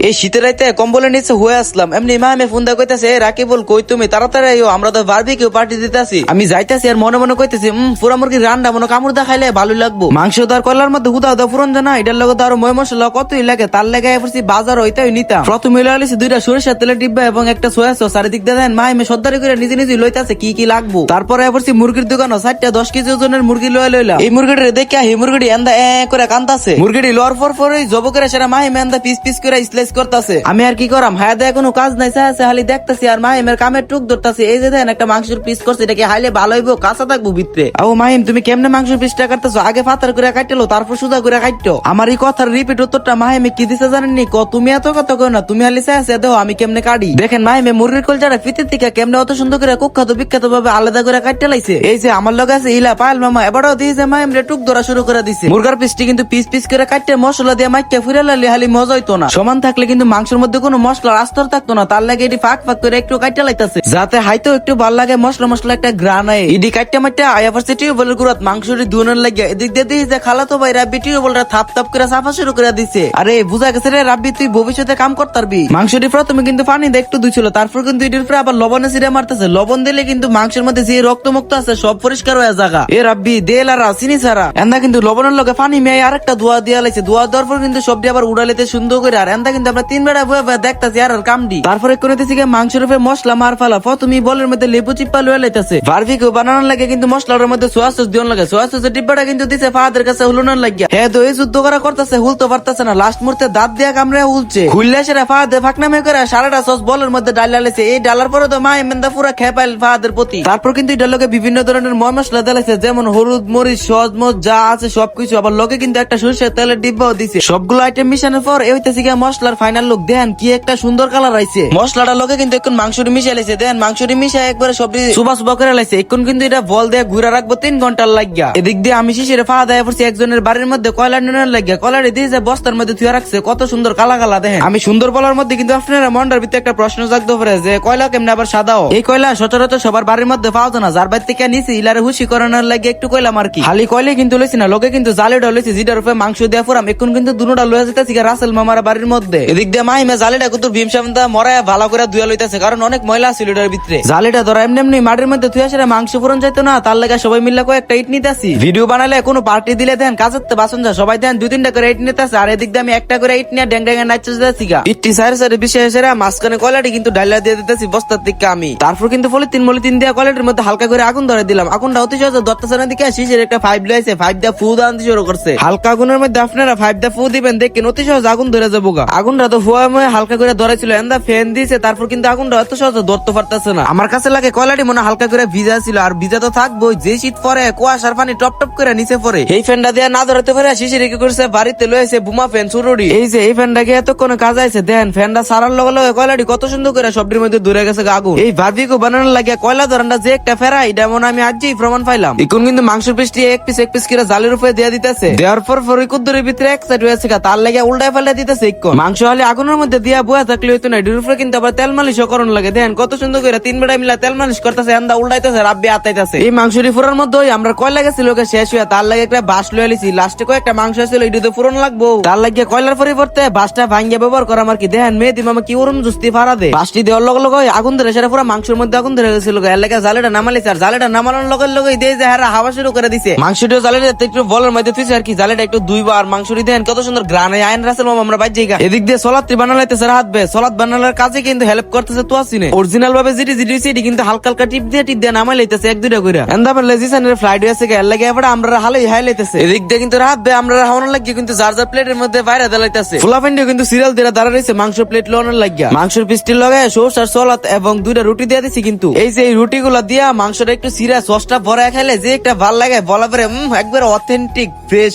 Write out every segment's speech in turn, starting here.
এই শীতের রাইতে কম্বলের নিচে হয়ে আসলাম, এমনি মামে ফোন দিয়ে কইতাছে রাকিবুল কই তুমি, তাড়াতাড়ি আইও, আমরা তো বারবিকিউ পার্টি দিতেছি। আমি যাইতাছি আর মনে মনে কইতেছি পুরা মুরগির রান্না মনে কামড় দা খাইলে ভালো লাগবো। মাংস দার কলার মধ্যে হুদা হুদা ফুরন জানা, এটার লগে আরো ময় মশলা কতই লাগে, তার লেগে পড়ছি বাজার হইতাই নিতাম। প্রথমে লইছি 2টা সরিষার তেলের ডিব্বা এবং একটা সোয়া সস। চারিদিক দিয়ে দেন মাইমে সর্দারি করে নিজে নিজে লইতাছে কি কি লাগবো। তারপরে পড়ছি মুরগির দোকানও 4টা 10 কেজি ওজনের মুরগি লইলাম। এই মুরগিটা দেখে এই মুরগিটি এন্দা করে কান্তাছে। মুরগিটি লর পর জব করে সেটা মাইমে এন্দা পিস পিস করে স্লাইস করতেছে। আমি আর কি করাম, হায়া দেয় কোনো কাজ নাই, হালি দেখতেছি আর মাহিমের কামের টুক ধরতেছে। এই যে দেন একটা মাংসের পিস করছে, এটা কি হাইলে ভালো হইব, কাঁচা থাকবো ভিতরে। ও মাহিম তুমি কেমনে মাংসের পিসটা কাটতেছো, আগে ফাতার করে কাটলো তারপর সুদা করে কাটতো। আমার এই কথার রিপিট উত্তরটা মাহিমে কি দিছে জানেননি, তুমি এত কথা কো না, তুমি হালি চাইছে দেখো আমি কেমনে কাটি। দেখেন মাহিমে মুরগির কলজাটা ফিতের থেকে কেমনে অত সুন্দর করে কুখ্যাত বিখ্যাত ভাবে আলাদা করে কাটতে লাইছে। এই যে আমার লগে আছে ইলা পায়েল মামা, এবারও দিয়েছে মাহিম রে টুক ধরা শুরু করে দিছে। মুরগার পিসটি কিন্তু পিস পিস করে কাটতে মশলা দিয়ে মাইকে ফুরে লালি হালি মজা হইতো না। সমান থাকলে কিন্তু মাংসের মধ্যে কোনো মশলার আস্তর থাকতো না, তার লাগে এটি ফাঁক ফাঁক করে একটু কাটতে লাইতাছে যাতে হাইতো একটু ভাল লাগে, মশলা মশলা একটা গ্রান আয়। ইডি কাটতে মাইতে আইভার্সিটি বলের গুরাত মাংসটি ধুনের লাগিয়া এদিক দিয়ে দিই যে খালা তো ভাই রাব্বি টিও বলরা থাপ থাপ করে সাফা শুরু করে দিছে। আরে বুঝা গেছে রে রাব্বি, তুই ভবিষ্যতে কাম করতে পারবি। মাংসটি প্রথমে কিন্তু পানি দিয়ে একটু ধুইছিল, তারপর কিন্তু এটির উপরে আবার লবণে ছিড়ে মারতেছে। লবণ দিলে কিন্তু মাংসের মধ্যে যে রক্ত মুক্ত আছে সব পরিষ্কার হয়ে জায়গা। এ রাব্বি দেল আর চিনি ছাড়া এন্দা কিন্তু লবণের লগে পানি মেয়ে আরেকটা ধোয়া দিয়া লাইছে। ধোয়া দেওয়ার পর কিন্তু সবটি আবার উড়ালিতে সুন্দর করে আর এন্দা কিন্তু আমরা 3 বেড়া বয়ে দেখতাছি আর কামডি। তারপরে কোনেতেছি মাংসের উপরে মশলা মার ফালা তুমি বলের মধ্যে লেবু চিপ্পা লয়ে লাইতাছে। বারবিকিউ বানানোর লাগে কিন্তু মশলার মধ্যে সোয়া সস দিওন লাগে। সোয়া সসের ডিব্বাটা কিন্তু দিছে ফাদের কাছে হুলুনোর লাগিয়া। হ্যাঁ তো এই যুদ্ধ করা করতেছে, হুলতে পারতেছে না, লাস্ট মুহূর্তে দাঁত দিয়া কামড়ে হুলছে। খুললে সেটা ফাদে ফাঁকনামে করে সারাটা সস বলের মধ্যে ডালা লাইছে। এই ডালার পরে তো মা এমেন্দা পুরা খেপাইল ফাদের প্রতি। তারপর কিন্তু এটার লগে বিভিন্ন ধরনের ময় মশলা দিলাইছে, যেমন হলুদ মরিচ সস মস যা আছে সবকিছু। আবার লগে কিন্তু একটা সরিষার তেলের ডিব্বাও দিছে। সবগুলো আইটেম মিশানোর পর এই হইতেছে গিয়া মশলার ফাইনাল লুক। দেখেন কি একটা সুন্দর কালার আইছে। মশলাটা লগে কিন্তু এখন মাংসটি মিশাই লাইছে। দেখেন মাংসটি মিশাই একবারে সবটি সুবা সুবা করে লাইছে। এখন কিন্তু এটা বল দিয়ে ঘুরে রাখবো 3 ঘন্টার লাগিয়া। এদিক দিয়ে আমি শিশিরে ফা দেয় পড়ছি একজনের বাড়ির মধ্যে কয়লা নুনের লাগিয়া। কয়লাটি দিয়ে যে বস্তার মধ্যে থুয়া রাখছে, কত সুন্দর কালা কালা। দেখেন আমি সুন্দর বলার মধ্যে কিন্তু আপনারা মন্ডার ভিতরে একটা প্রশ্ন জাগতে পারে যে কয়লা কেমনে আবার সাদাও। এই কয়লা সচরাচর সবার বাড়ির মধ্যে পাওয়া যায় না, যার বাড়ি থেকে নিছি ইলারে হুশি করানোর লাগে একটু কয়লাম আর কি। খালি কয়লে কিন্তু লইছি না, লগে কিন্তু জালেটা লইছি, যেটার উপরে মাংস দেওয়া পুরাম। এখন কিন্তু দুটোটা লয়ে যেতেছি রাসেল মামার বাড়ির মধ্যে। এদিক দিয়ে মাইমে জালেটা কিন্তু ভীম সামদা মরায় ভালো করে ধুয়া লইতেছে, কারণ অনেক ময়লা ছিল এটার ভিতরে। জালেটা ধরা এমনি এমনি মাটির মধ্যে ধুয়া সেটা মাংস পুরন যাইতো না, তার লাগে সবাই মিলে কয়েকটা ইট নিতেছি। ভিডিও বানালে কোনো পার্টি দিলে দেন কাজের বাসন যা সবাই দেন 2-3টা করে ইট নিতেছে, আর এদিক দিয়ে আমি একটা করে ইট নিয়ে ড্যাং ড্যাং নাচতে যাচ্ছি গা। ইটটি সাইরে সাইরে বিশেষ মাঝখানে কয়লাটি কিন্তু ডাইলা দিয়ে দিতেছি বস্তার দিকে আমি। তারপর কিন্তু পলিথিন দিয়ে কয়লাটির মধ্যে হালকা করে আগুন ধরে দিলাম। আগুনটা অতি সহজে ধরতেছে না, দিকে শিশের একটা 5 লইছে, 5 দিয়ে ফু দান শুরু করছে। হালকা আগুনের মধ্যে আপনারা 5 দিয়ে ফু দিবেন, দেখেন অতি সহজে আগুন ধরে যাবো গা। আগুনটা তো ফুয়া ময় হালকা করে ধরেছিল, এন্দা ফ্যান দিয়েছে, তারপর কিন্তু আগুনটা অত সহজে ধরতে পারতেছে না। আমার কাছে লাগে কয়লাটি মনে হালকা করে ভিজা ছিল, আর ভিজা তো থাকবো, যে শীত পরে কুয়াশার পানি টপ টপ করে নিচে পড়ে। এই ফ্যানটা দিয়ে না ধরতে পারে শিশির কি করছে বাড়িতে লয়েছে বুমা ফ্যান চুরুড়ি। এই যে এই ফ্যানটাকে এতক্ষণ কাজ আছে, দেন ফ্যানটা সারার লগে লগে কয়লাটি কত সুন্দর করে সবটির মধ্যে ধরে গেছে আগুন। এই বারবিকিউ বানানোর লাগে কয়লা ধরানটা যে একটা ফেরাই, এটা মনে আমি আজই প্রমাণ পাইলাম। এখন কিন্তু মাংসের পিসটি এক পিস করে জালের উপরে দিয়ে দিতেছে। দেওয়ার পর কুদ্দুরের ভিতরে এক সাইড হয়েছে, তার লাগে উল্টায় ফেলে দিতেছে। মাংস হলে আগুনের মধ্যে দিয়া বয়া থাকলে হইতো না, এর উপরে কিন্তু আবার তেল মালিশ করণ লাগে। দেখেন কত সুন্দর করে 3 বেড়া মিলা তেল মালিশ করতেছে, এন্দা উল্টাইতেছে, রাব্বি আতাইতেছে। এই মাংসটি ফুরার মধ্যে আমরা কয়লা গেছিল শেষ হয়ে, তার লাগে একটা বাঁশ লয়ে লিছি। লাস্টে কয়েকটা মাংস ছিল, এটি তো ফুরন লাগবো, তার লাগে কয়লার পরিবর্তে বাঁশটা ভাঙ্গিয়ে ব্যবহার করা আর কি। দেখেন মেয়েদি মামা কি ওরম জুস্তি ফাড়া দে। বাঁশটি দেওয়ার লগে লগে আগুন ধরে সেটা পুরো মাংসের মধ্যে আগুন ধরে গেছিল। এর লাগে জালেটা নামালিছে, আর জালেটা নামানোর লগে লগে দিয়ে যে হারা হাওয়া শুরু করে দিছে। মাংসটিও জালেটা একটু বলের মধ্যে তুইছে আর কি, জালেটা একটু দুইবার মাংসটি দেন কত সুন্দর গ্রান আইন রাসেল মামা আমরা বাইজে গা। এদিক দিয়ে সলাত্রি বানালাইতেছে রাত বে, সলাত বানানোর কাজে কিন্তু হেল্প করতেছে তোয়াসিনে। অরিজিনাল ভাবে যেটি সেটি কিন্তু হালকা হালকা টিপ দিয়ে নামাই লাইতেছে 1-2টা করে। এন্দা আবার লেজিসানের ফ্লাইট হয়েছে, এর লাগে এবার আমরা হালাই হাই লাইতেছে। এদিক দিয়ে কিন্তু রাত বে আমরা হাওয়ানোর লাগিয়ে কিন্তু যার যার প্লেটের মধ্যে বাইরে দাঁড়াইতেছে। ফুলাফেন্ডিও কিন্তু সিরিয়াল দিয়ে দাঁড়াইছে মাংস প্লেট লোনের লাগিয়া। মাংসের পিসটির লগে সস আর সলাত এবং 2টা রুটি দিয়ে দিছি। কিন্তু এই যে এই রুটি গুলা দিয়া মাংসটা একটু সিরা সসটা ভরা খাইলে যে একটা ভাল লাগে বলা পরে একবার অথেন্টিক ফ্রেশ।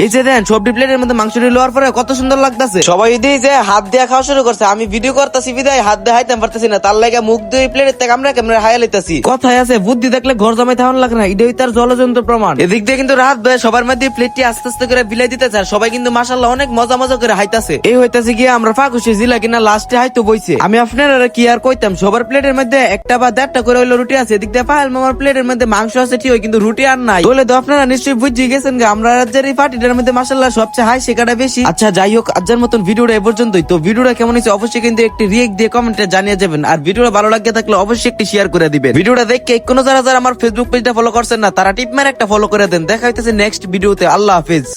এই যে দেন সবটি প্লেটের মধ্যে মাংসটি লোয়ার পরে কত সুন্দর লাগতেছে। সবাই দিয়ে যে হাত দিয়ে খাওয়া শুরু করছে, আমি ভিডিও করতেছি বিদায় হাত দিয়ে হাইতে পারতেছি না, তার লাগে মুখ দিয়ে প্লেটের থেকে আমরা কেমন হাইয়া লইতাছি। কথায় আছে বুদ্ধি দেখলে ঘর জমাই থাকুন লাগে না, এটাই তার জলযন্ত্র প্রমাণ। এদিক দিয়ে কিন্তু রাত বে সবার মধ্যে প্লেটটি আস্তে আস্তে করে বিলাই দিতেছে, আর সবাই কিন্তু মাশাআল্লাহ অনেক মজা মজা করে হাইতাছে। এই হইতাছে গিয়ে আমরা ফাঁকুশি জিলা কিনা লাস্টে হাইতো বইছে। আমি আপনারা কি আর কইতাম, সবার প্লেটের মধ্যে একটা বা 1.5টা করে হইলো রুটি আছে। এদিক দিয়ে পায়েল মামার প্লেটের মধ্যে মাংস আছে ঠিক, কিন্তু রুটি আর নাই। বলে তো আপনারা নিশ্চয়ই বুঝে গেছেন আমার রাজ্যের এই পার্টিটার মধ্যে মাশাআল্লাহ সবচেয়ে হাই শেখাটা বেশি। আচ্ছা যাই হোক, আজকের মতন ভিডিওটা এই পর্যন্তই। তো ভিডিওটা কেমন হয়েছে অবশ্যই কিন্তু একটি রিয়েক্ট দিয়ে কমেন্টে জানিয়ে যাবেন, আর ভিডিওটা ভালো লাগে থাকলে অবশ্যই একটি শেয়ার করে দিবেন। ভিডিওটা দেখে কোনো যারা আমার ফেসবুক পেজটা ফলো করছেন না তারা টিপ মেরে একটা ফলো করে দেন। দেখা হইতেছে নেক্সট ভিডিওতে। আল্লাহ হাফেজ।